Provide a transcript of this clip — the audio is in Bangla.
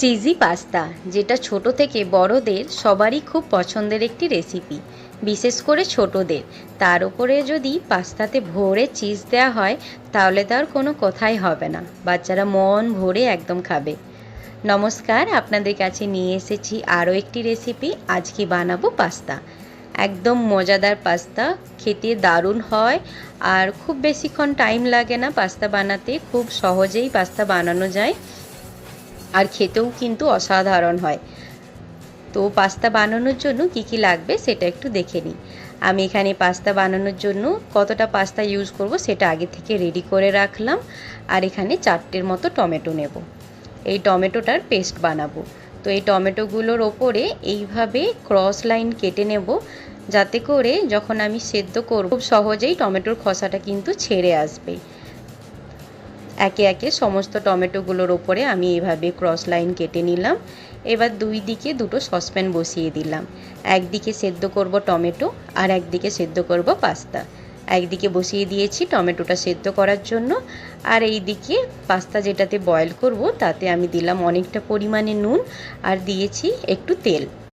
চিজি পাস্তা, যেটা ছোট থেকে বড়দের সবারই খুব পছন্দের একটি রেসিপি, বিশেষ করে ছোটদের। তার উপরে যদি পাস্তাতে ভরে চিজ দেওয়া হয়, তাহলে তার কোনো কথাই হবে না, বাচ্চারা মন ভরে একদম খাবে। নমস্কার, আপনাদের কাছে নিয়ে এসেছি আরও একটি রেসিপি। আজকে বানাবো পাস্তা। একদম মজাদার পাস্তা, খেতে দারুণ হয় আর খুব বেশিক্ষণ টাইম লাগে না পাস্তা বানাতে, খুব সহজেই পাস্তা বানানো যায় আর খেতেও কিন্তু অসাধারণ হয়। তো পাস্তা বানানোর জন্য কি কি লাগবে সেটা একটু দেখে নিই। আমি এখানে পাস্তা বানানোর জন্য কতটা পাস্তা ইউজ করব সেটা আগে থেকে রেডি করে রাখলাম। আর এখানে 4টের মতো টমেটো নেব, এই টমেটোটার পেস্ট বানাবো। তো এই টমেটোগুলোর ওপরে এইভাবে ক্রস লাইন কেটে নেব, যাতে করে যখন আমি সেদ্ধ করব খুব সহজেই টমেটোর খোসাটা কিন্তু ছেড়ে আসবে। একে একে সমস্ত টমেটোগুলোর ওপরে আমি এইভাবে ক্রস লাইন কেটে নিলাম। এবার দুই দিকে দুটো সসপ্যান বসিয়ে দিলাম। একদিকে সেদ্ধ করব টমেটো আর একদিকে সেদ্ধ করব পাস্তা। একদিকে বসিয়ে দিয়েছি টমেটোটা সেদ্ধ করার জন্য, আর এই দিকে পাস্তা যেটাতে বয়েল করব তাতে আমি দিলাম অনেকটা পরিমাণে নুন আর দিয়েছি একটু তেল।